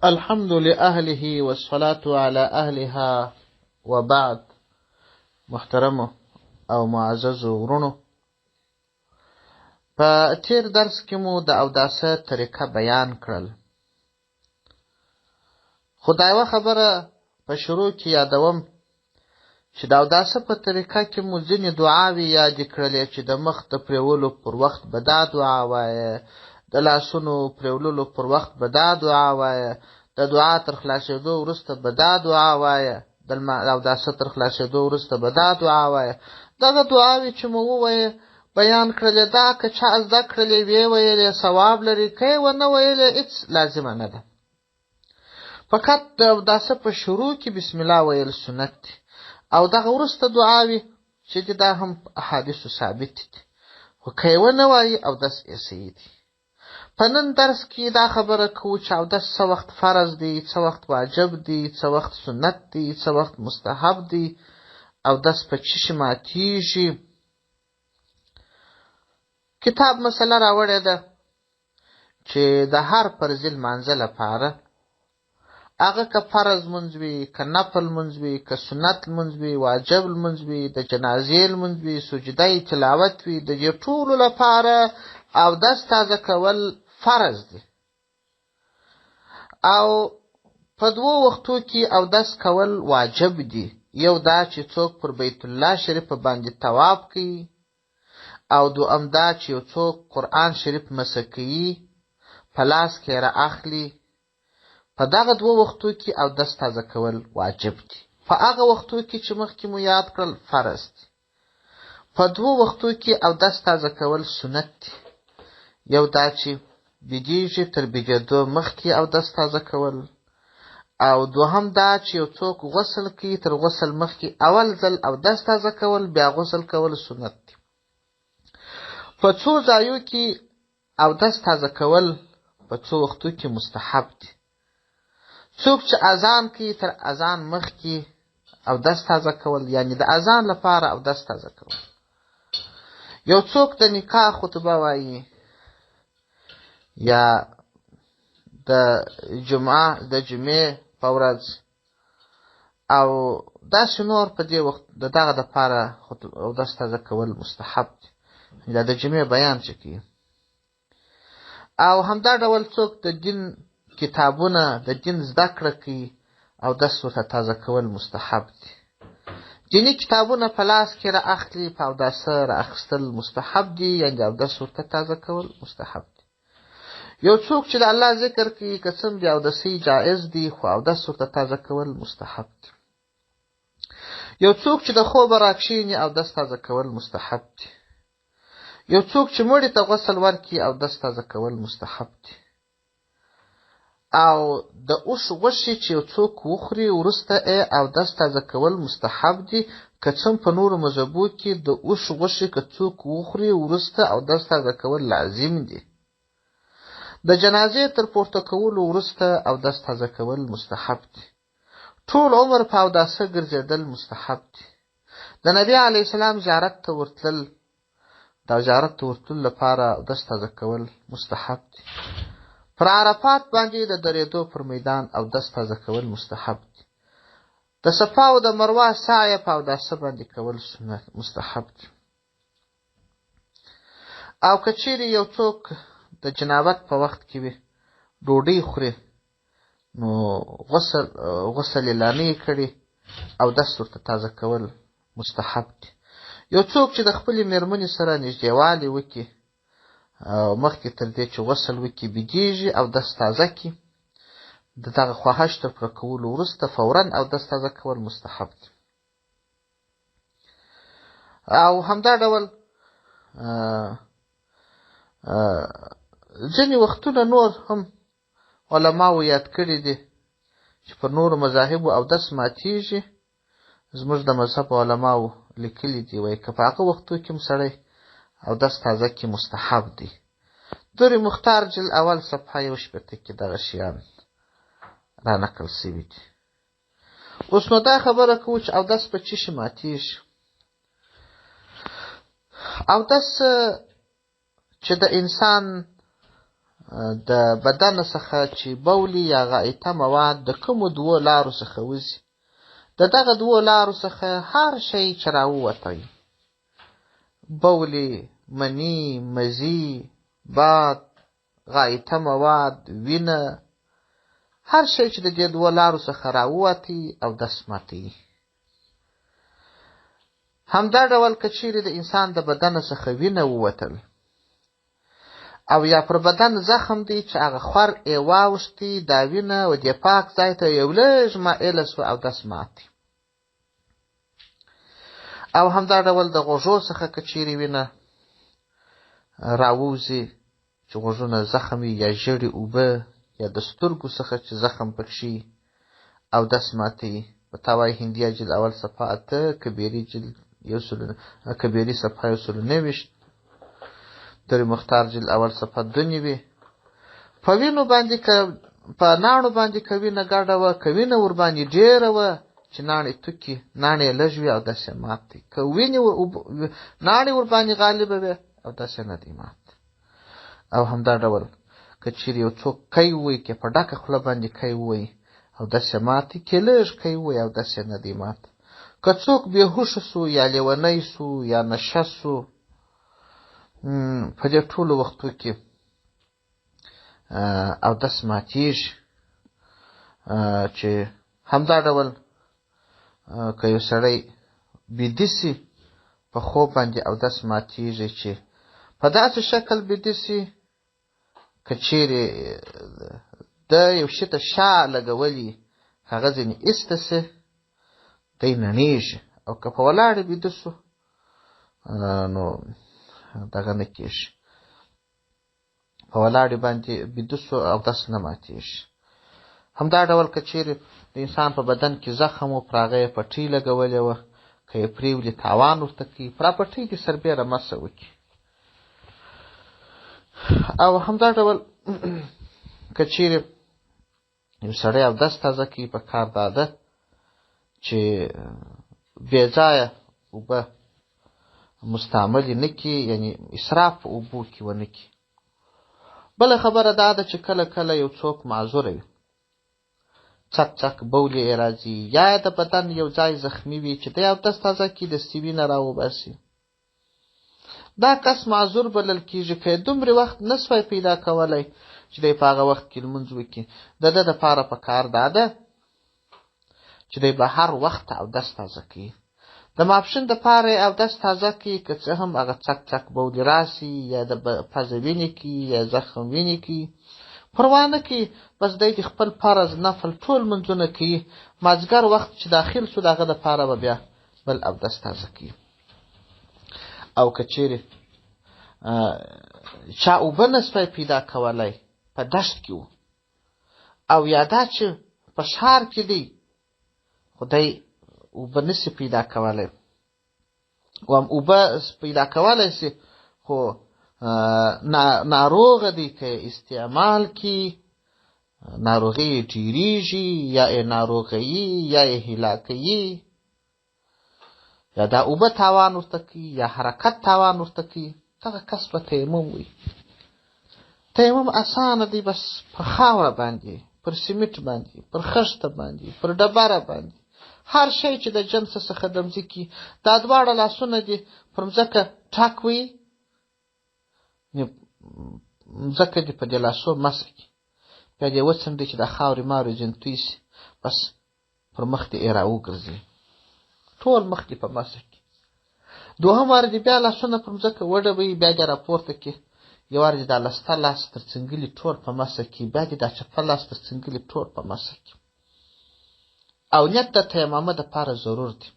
الحمد لأهله والصلاة على أهلها وبعد. محترم او معزز ورونو، په تیر درس کې مو د اوداسه طریقه بیان کړل، خو دا یوه خبره په شروع کې یادوم چې د اوداسه په طریقه کې مو ځینې دعاوې یادې کړلې چې د مخ د پریولو پر وخت به دا دعا وایه، د لاسونو پریوللو پر وخت به دا دعا وایه، د دعا تر خلاصېدو وروسته به دا دعا وایه، د اوداسه تر خلاصېدو وروسته به دا دعا وایه. دغه دعاوې چې مو ووایه بیان کړلې، دا که چا زده کړلې ویې ویلې ثواب لري، که یې ونه ویلې هېڅ لازمه نه ده. فقط د اوداسه په شروع کې بسم الله ویل سنت دی، او دغه وروسته دعاوې چې دي دا هم په احادیثو ثابت دي، خو که یې ونه وایي اودس یې صحیح دی. په نن درس کې دا خبره کوو چې اودس څه وخت فرض دی، څه وخت واجب دی، څه وخت سنت دی، څه وخت مستحب دی، اودس په څه شي ماتیږي. کتاب مسله راوړې ده چې د هر فرضي لمانځه لپاره، هغه که فرض لمونځ وي، که نفل لمونځ وي، که سنت لمونځ وي، واجب لمونځ وي، د جنازې لمونځ وي، سجده تلاوت وي، د دې ټولو لپاره اودس تازه کول فرض دی. او په دوو وختو کې اودس کول واجب دی. یو دا چې څوک پر بیت الله شریف باندې طواف کوي، او دویم دا چې یو څوک قرآن شریف مسح کوي، په لاس کې را اخلي. په دغه دوو وختو کې اودس تازه کول واجب دی. په هغه وختو کې چې مخکې مو یاد کړل فرض دی. په دوو وختو کې اودس تازه کول سنت دی. یو دا چې بېدېږي تر بېدېدو مخکې اودس تازه کول، او دوهم دا چې یو څوک غسل کوي تر غسل مخکې اول ځل اودس تازه کول بیا غسل کول سنت دی. په څو ځایو کې اودس تازه کول په څو وختو کې مستحب دی. څوک چې اذان کوي تر اذان مخکې اودس تازه کول، یعنی د اذان لپاره اودس تازه کول. یو څوک د نکاح خطبه وایي، یا د جمعې په ورځ، او داسې نور په دې وخت د دغه دپاره اودس تازه کول مستحب دی، دا د جمعې بیان چې کوي. او همدا ډول څوک د دین کتابونه د دین زده کړه کوي، اودس ورته تازه کول مستحب دی. دیني کتابونه په لاس کې را اخلي، په اوداسه را اخیستل مستحب دي، یعنې اودس ورته تازه کول مستحب دی. یو څوک چې د الله ذکر کوي، که څه بیا اودسي جایز دي، خو اودس ورته تازه کول مستحب دی. یو څوک چې د خوبه راکښېني اودس تازه کول مستحب دی. یو څوک چې مړي ته غسل ورکړي اودس تازه کول مستحب دی. او د اوښ غوښې چې یو څوک وخوري وروسته یې اودس تازه کول مستحب دي، که څه په نورو مذهبو کې د اوښ غوښې که څوک وخوري وروسته اودس تازه کول لازم دي. د جنازې تر پورته کولو وروسته اودس تازه کول مستحب دي. ټول عمر په اوداسه ګرځېدل مستحب دي. د نبي علیه السلام زیارت ته ورتلل، د زیارت ته ورتلو لپاره اودس تازه کول مستحب دي. پر عرفات باندې د درېدو پر میدان اودس تازه کول مستحب دي. د صفا او د مروه سعی په اوداسه باندې کول سنت مستحب دي. او که چیرې یو څوک د جنابت په وخت کې وي، ډوډۍ خوري، نو غسل یې لا نه یې کړی، اودس ورته تازه کول مستحب دي. یو څوک چې د خپلې مېرمنې سره نږدېوالی وکړي، او مخکې تر دې چې غسل وکړي بېدېږي اودس تازه کړي، د دغه خواهش تر پوره کولو وروسته فوراً اودس تازه کول مستحب دي. او همدا ډول ځینې وختونه نور هم علماو یاد کړي دي چې پر نورو مذاهبو اودس ماتیږي. زموږ د مذهب علماو لیکلي دي، وایي که په هغه وختو کې هم سړی اودس تازه کړي مستحب دی. دور مختار جلد اول صفحه 1 کې دغه شیان را نقل سوي دي. اوس نو دا خبره کوو چې اودس په څه شي ماتیږي. اودس چې د انسان د بدن څخه چې بولي یا غائطه مواد د کومو دوو لارو څخه وځي، د دغه دوو لارو څخه هر شی چې راووتی، بولي، مني، مزي، باد، غائطه مواد، وینه، هر شی چې د دې دوو لارو څخه راووتی او دس ماتي. همدا ډول که چیرې د انسان د بدن څخه وینه ووتل او یا پر بدن زخم دی چې هغه خور یې واوښتي، دا وینه و دې پاک ځای ته یو لږ مایله سوه او دس ماتي. او همدا ډول د غوږو څخه که چیرې وینه راووځي چې غوږونه زخم وي یا ژړې اوبه، یا د سترګو څخه چې زخم پکښي او دس ماتي. په تاوای هندیه جلد اول صفحه 8، کبیري جلد کبیري صفحه 129، در مختار جلد اول صفحه 2. په وینو باندې په ناڼو باندې که وینه ګډه وه، که وینه ورباندې ډېره وه چې ناڼې توکي، ناڼې لږ وي او داسې مات دی. که وینې ناڼې ورباندې غالبه وي او داسې نه دی مات. او همدا ډول که چیرې یو څوک کی ووایي، که په ډکه خوله باندې کی ووایي او داسې مات دی، که لږ کی ووایي او داسې نه دی مات. که څوک بېهوشه سو یا لیونی سو یا نشه سو، په دې ټولو وختو کې او دس ماتیږي. چې همدا ډول که یو سړی بیده سي په خوب باندې او دس ماتیږي، چې په داسې شکل بیده سي که چیرې د یو شي ته شا لګولي، هغه ځینې ایسته سي، دی نړېږي. او که په ولاړې بیده سو نو دغه نه کېږي، په ولاړې باندې بیده سو او دس نه ماتېږي. همدا ډول که چیرې د انسان په بدن کې زخم و، پر هغه یې پټۍ لګولې وه، که یې پرېولي تاوان ورته کوي، پر هغه پټۍ دې سربېره مسه وکړي. او همدا ډول که چیرې یو سړی اودس تازه کوي، په کار دا ده چې بې ځایه اوبه مستعملې نه کړي، یعنې اسراف په اوبو کې ونه کړي. بله خبره دا ده چې کله کله یو څوک معذوره وي، څک څک بولې یې راځي، یا د بدن یو ځای زخمي وي چې دی اودس تازه کړي، دستي وینه راوباسي، دا کس معذور بلل کېږي. که یې دومره وخت نه سوی پیدا کولی چې دی په هغه وخت کې لمونځ وکړي، د ده دپاره په کار دا ده چې دی به هر وخت اودس تازه کوي. د ماپښین دپاره یې اودس تازه کوي، که څه هم هغه څک څک بولې راسي، یا د پزه وینې کوي، یا زخم وینې کوي، پروا نه کوي. بس دی د خپل فرض نفل ټول منځونه کوي. مازدیګر وخت چې داخل سو، د هغه دپاره به بیا بل اودس تازه کوي. او که چیرې چا اوبه نه سوی پیدا کولی، په دشت کې و، او یا دا چې په ښار کې دی خو دی اوبه نسي پیدا کولی، و هم اوبه پیدا کولی سي خو ناروغه دی، که استعمال کی ناروغي یې ډېرېږي، یا یې ناروغوي، یا یې هلاکوي، یا دا اوبه تاوان ورته کوي، یا حرکت تاوان ورته کوي، دغه کس به تیمم وي. تیمم اسانه دی، بس پر خاوره باندې، پر سیمټ باندې، پر خښته باندې، پر ډبره باندې، هر شی چې د جنس څخه د مځکې دا دواړه لاسونه دي پر مځکه ټاک وي، مځکه دې په دې لاسو مسح کړي، بیا دې وڅنډي چې د خاورې ماورې ځینې توی سي، بس پر مخ دې یې راوګرځي، ټول مخ دې په مسح کړي. دوهم وار دې بیا لاسونه پر مځکه وډبوي، بیا دې راپورته کړي، یو وار دې دا لسته لاس تر څنګلي ټول په مسح کړي، بیا دې دا چپه لاس تر څنګلي ټول په مسح کړي. او نیت د تیمامه دپاره ضرور دی.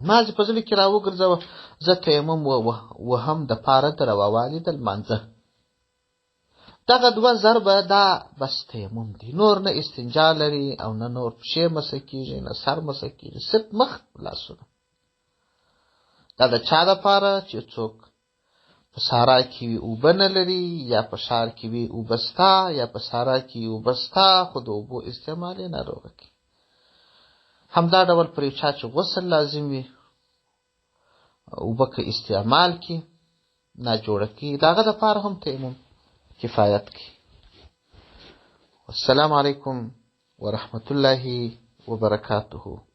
ما چې په زړه کې راوګرځوه، زه تیمم وهم دپاره د رووالي د لمانځه. دغه دوه ضربه دا بس تیمم دی، نور نه استنجا لري، او نه نور پښې مسح کېږي، نه سر مسح کېږي، صرف مخ لاسونه. دا د چا دپاره چې څوک په صحرا کې وي اوبه نه لري، یا په ښار کې وي اوبه سته، یا په صحرا کې وي اوبه سته خو د اوبو استعمال یې ناروغه کوي. همدا ډول پر یو چا چې غسل لازم وي، اوبه که استعمال کړي ناجوړه کړي، د هغه دپاره هم تیمم کفایت کوي. السلام علیکم ورحمة الله وبرکاته.